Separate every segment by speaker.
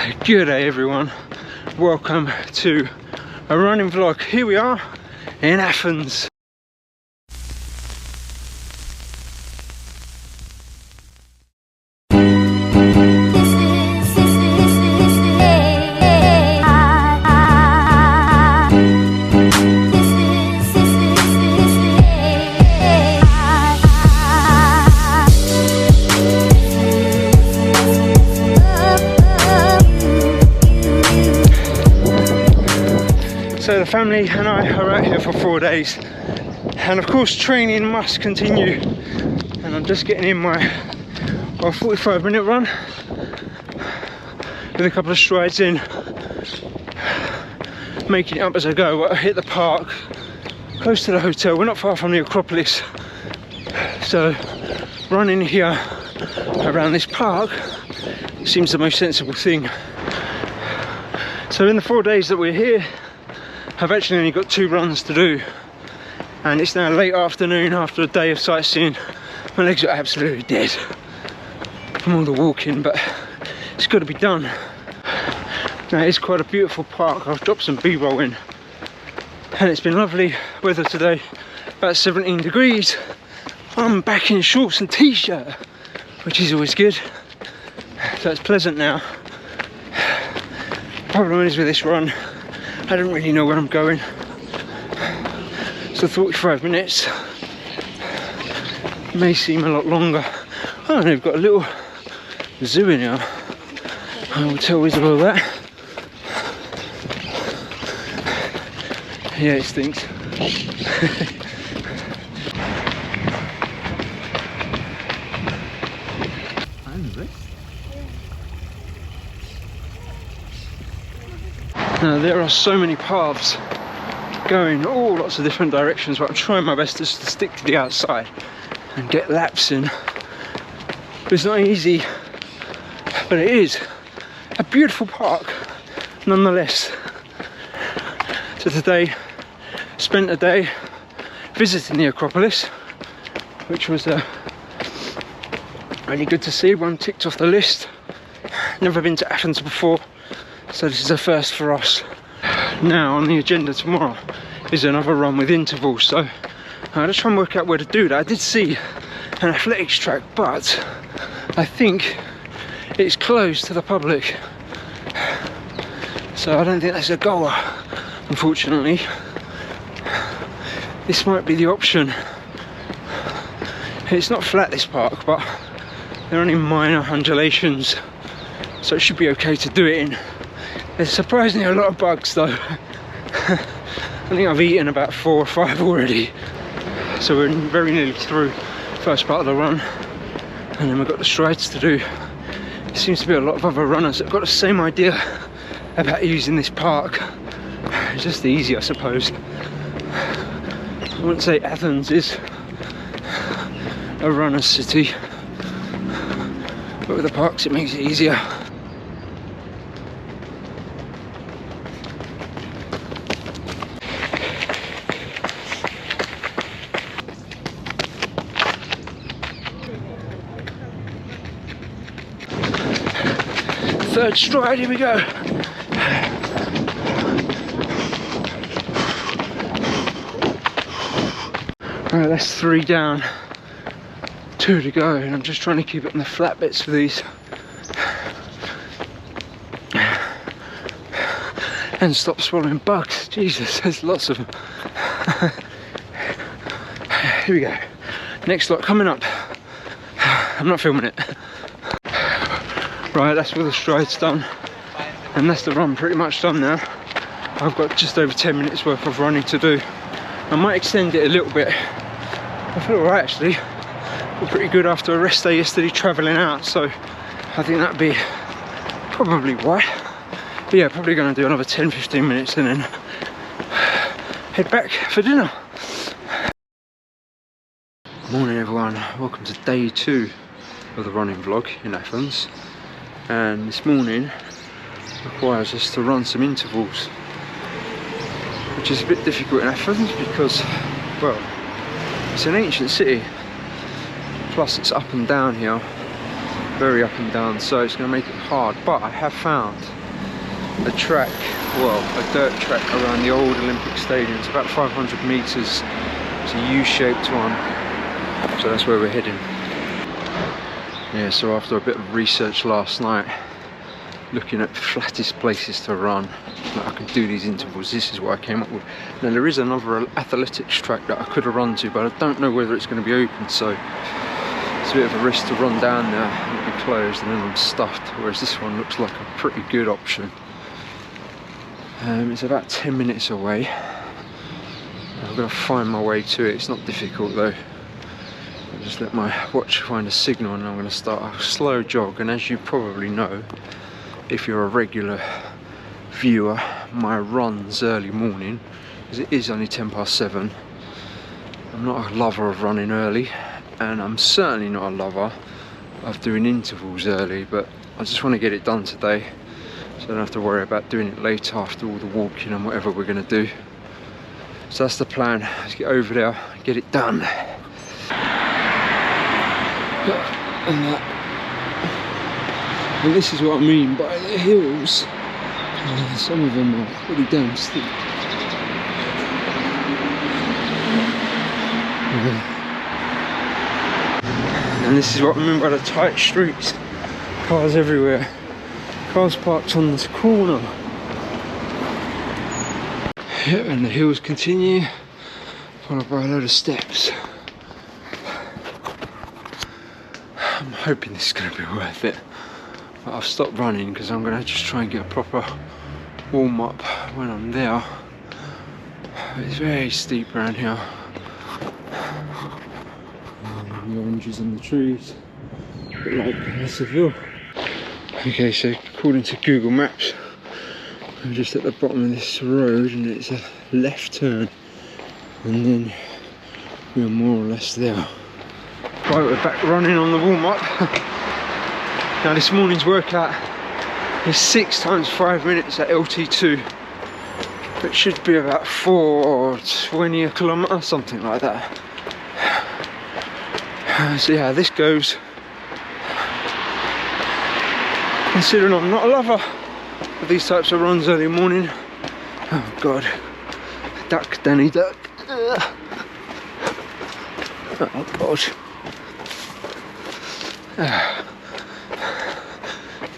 Speaker 1: Good day everyone, welcome to a running vlog. Here we are in Athens. So the family and I are out here for 4 days, and of course training must continue, and I'm just getting in my 45-minute run with a couple of strides in, making it up as I go. I hit the park close to the hotel. We're not far from the Acropolis, so running here around this park seems the most sensible thing. So in the 4 days that we're here, I've actually only got 2 runs to do, and it's now late afternoon after a day of sightseeing. My legs are absolutely dead from all the walking, but it's got to be done. Now it's quite a beautiful park. I've dropped some B-roll in, and it's been lovely weather today, about 17 degrees. I'm back in shorts and t-shirt, which is always good, so it's pleasant now. Problem is with this run, I don't really know where I'm going, so 45 minutes may seem a lot longer. Oh, and they've got a little zoo in here. I will tell Isabel that. Yeah, it stinks. Now there are so many paths going all lots of different directions, but I'm trying my best just to stick to the outside and get laps in. It's not easy, but it is a beautiful park nonetheless. So today, spent a day visiting the Acropolis, which was really good to see. One ticked off the list. Never been to Athens before, so this is a first for us. Now on the agenda tomorrow is another run with intervals, so I'll just try and work out where to do that. I did see an athletics track, but I think it's closed to the public, so I don't think that's a goer, unfortunately. This might be the option. It's not flat, this park, but there are only minor undulations, so it should be okay to do it in. There's surprisingly a lot of bugs though. I think I've eaten about 4 or 5 already. So we're very nearly through the first part of the run, and then we've got the strides to do. There seems to be a lot of other runners that have got the same idea about using this park. It's just easy, I suppose. I wouldn't say Athens is a runner's city, but with the parks it makes it easier. Third stride, here we go. Right, that's 3 down, 2 to go, and I'm just trying to keep it on the flat bits for these. And stop swallowing bugs. Jesus, there's lots of them. Here we go. Next lot coming up. I'm not filming it. Right, that's where the stride's done, and that's the run pretty much done now. I've got just over 10 minutes worth of running to do. I might extend it a little bit. I feel alright actually. I feel pretty good after a rest day yesterday travelling out, so I think that'd be probably why. But yeah, probably going to do another 10-15 minutes and then head back for dinner. Morning everyone, welcome to day 2 of the running vlog in Athens. And this morning requires us to run some intervals, which is a bit difficult in Athens because, well, it's an ancient city, plus it's up and down here, very up and down, so it's going to make it hard. But I have found a track, well, a dirt track around the old Olympic Stadium. It's about 500 meters. It's a U-shaped one, so that's where we're heading. Yeah, so after a bit of research last night, looking at flattest places to run, that I could do these intervals, this is what I came up with. Now there is another athletics track that I could have run to, but I don't know whether it's going to be open, so it's a bit of a risk to run down there and it'll be closed and then I'm stuffed, whereas this one looks like a pretty good option. It's about 10 minutes away. I'm going to find my way to it. It's not difficult though. I'll just let my watch find a signal and I'm going to start a slow jog. And as you probably know, if you're a regular viewer, my runs early morning, because it is only 7:10. I'm not a lover of running early, and I'm certainly not a lover of doing intervals early, but I just want to get it done today, so I don't have to worry about doing it later after all the walking and whatever we're going to do. So that's the plan. Let's get over there, get it done. And this is what I mean by the hills. Some of them are pretty damn steep. And this is what I mean by the tight streets. Cars everywhere. Cars parked on this corner. Yep, and the hills continue, followed by a load of steps. I'm hoping this is going to be worth it. But I've stopped running because I'm going to just try and get a proper warm up when I'm there. It's very steep around here. The oranges and the trees, a bit like Seville. Okay, so according to Google Maps, I'm just at the bottom of this road and it's a left turn, and then we're more or less there. Right, we're back running on the warm up. Now this morning's workout is 6 times 5 minutes at LT2. It should be about 4:20 a kilometre, something like that. See how this goes. Considering I'm not a lover of these types of runs early morning. Oh God, duck, Danny duck. Oh God.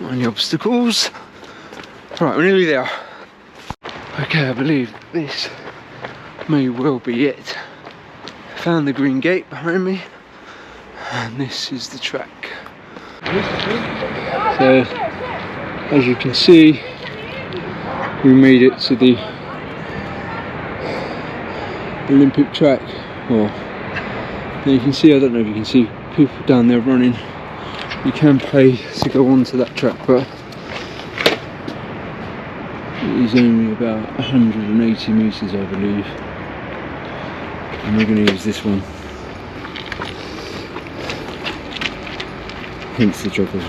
Speaker 1: Mind the obstacles. Right, we're nearly there. Okay, I believe this may well be it. Found the green gate behind me, and this is the track. So, as you can see, we made it to the Olympic track. Well, you can see, I don't know if you can see people down there running. You can pay to go onto that track, but it is only about 180 metres, I believe, and we're going to use this one, hence the joggers.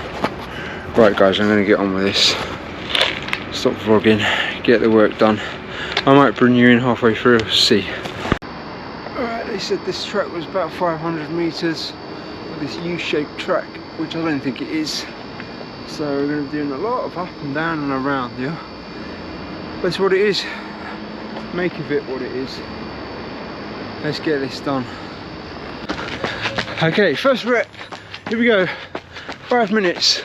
Speaker 1: Right guys, I'm going to get on with this, stop vlogging, get the work done. I might bring you in halfway through, see. Alright, they said this track was about 500 metres, this U-shaped track, which I don't think it is. So we're going to be doing a lot of up and down and around here. That's what it is. Make of it what it is. Let's get this done. Okay, first rep. Here we go. 5 minutes.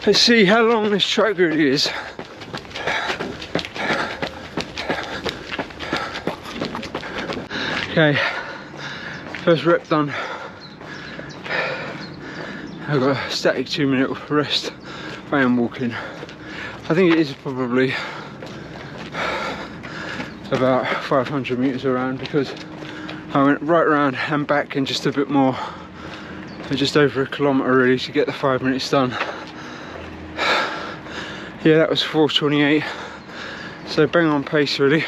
Speaker 1: Let's see how long this track really is. Okay, first rep done. I've got a static 2-minute rest. I am walking. I think it is probably about 500 metres around, because I went right round and back and just a bit more, just over a kilometre really to get the 5 minutes done. Yeah, that was 4:28, so bang on pace really.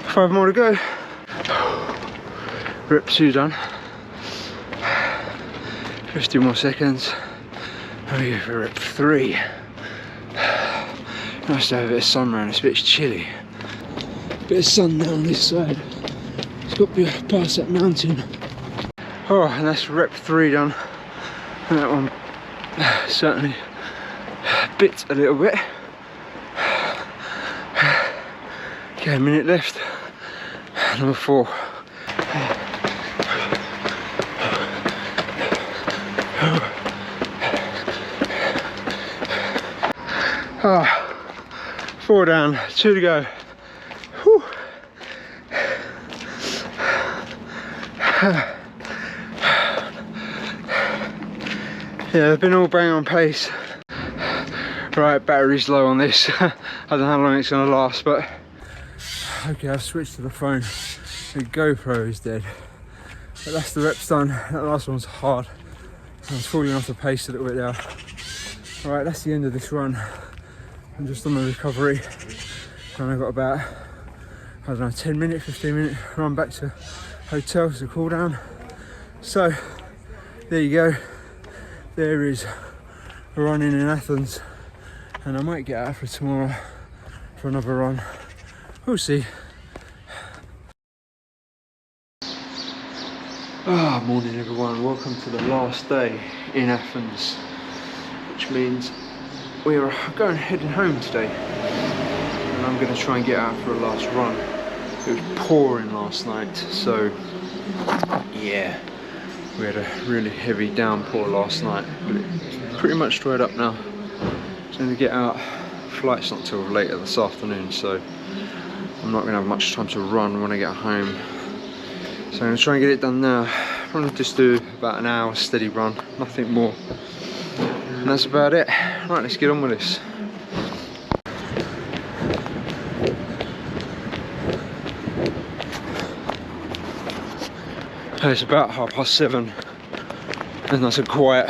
Speaker 1: 5 more to go. Rep 2 done. 50 more seconds. Oh yeah, for rep 3. Nice to have a bit of sun around, it's a bit chilly. Bit of sun down this side. It's got to be past that mountain. Oh, and that's rep 3 done. And that one certainly bit a little bit. Okay, a minute left. Number 4. Ah, 4 down, 2 to go. Whew. Yeah, they've been all bang on pace. Right, battery's low on this. I don't know how long it's gonna last, but okay, I've switched to the phone. The GoPro is dead. But that's the reps done. That last one's hard. I was falling off the pace a little bit there. Right, that's the end of this run. I'm just on the recovery. And I've got about, I don't know, 10 minute, 15 minute run back to hotel to cool down. So there you go. There is a running in Athens, and I might get out for tomorrow for another run. We'll see. Morning everyone. Welcome to the last day in Athens, which means we are heading home today, and I'm going to try and get out for a last run. It was pouring last night, so yeah, we had a really heavy downpour last night, but it's pretty much dried up now. So I'm going to get out. Flight's not till later this afternoon, so I'm not going to have much time to run when I get home. So I'm going to try and get it done now. I'm going to just do about an hour steady run, nothing more. And that's about it. Right, let's get on with this. It's about 7:30 and nice and quiet,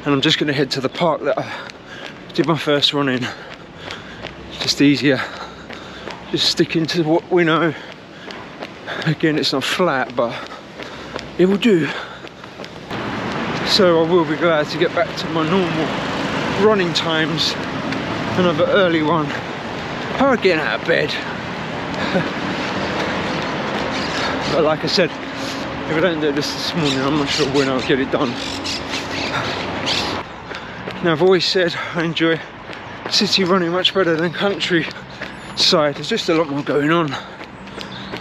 Speaker 1: and I'm just going to head to the park that I did my first run in. Just easier, just sticking to what we know. Again, it's not flat, but it will do. So I will be glad to get back to my normal running times. Another early one. Hard getting out of bed. But like I said, if I don't do this morning, I'm not sure when I'll get it done. Now, I've always said I enjoy city running much better than countryside. There's just a lot more going on.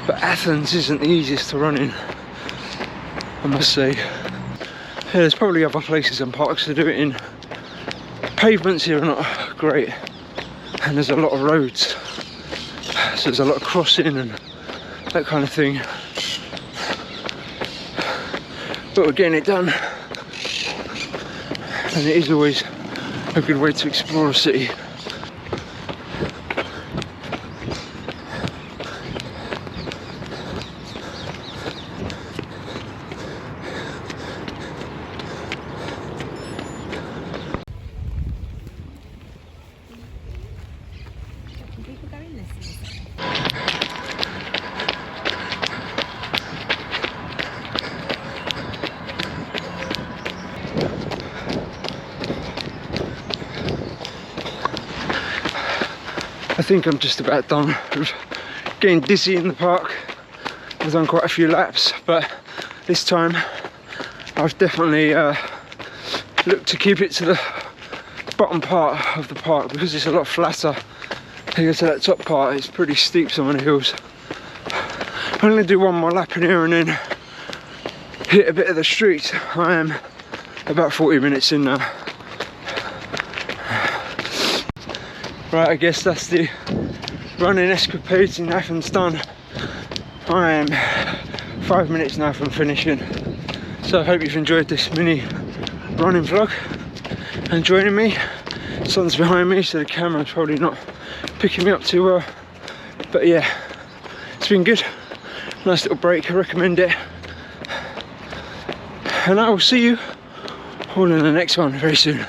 Speaker 1: But Athens isn't the easiest to run in, I must say. Yeah, there's probably other places and parks to do it in. Pavements here are not great, and there's a lot of roads, so there's a lot of crossing and that kind of thing. But we're getting it done, and it is always a good way to explore a city. I think I'm just about done with getting dizzy in the park. I've done quite a few laps, but this time I've definitely looked to keep it to the bottom part of the park because it's a lot flatter. You go to that top part, it's pretty steep, some of the hills. I'm going to do one more lap in here and then hit a bit of the street. I am about 40 minutes in now. Right, I guess that's the running escapades in Athens done. I am 5 minutes now from finishing. So I hope you've enjoyed this mini running vlog and joining me. Sun's behind me, so the camera's probably not picking me up too well. But yeah, it's been good. Nice little break, I recommend it. And I will see you all in the next one very soon.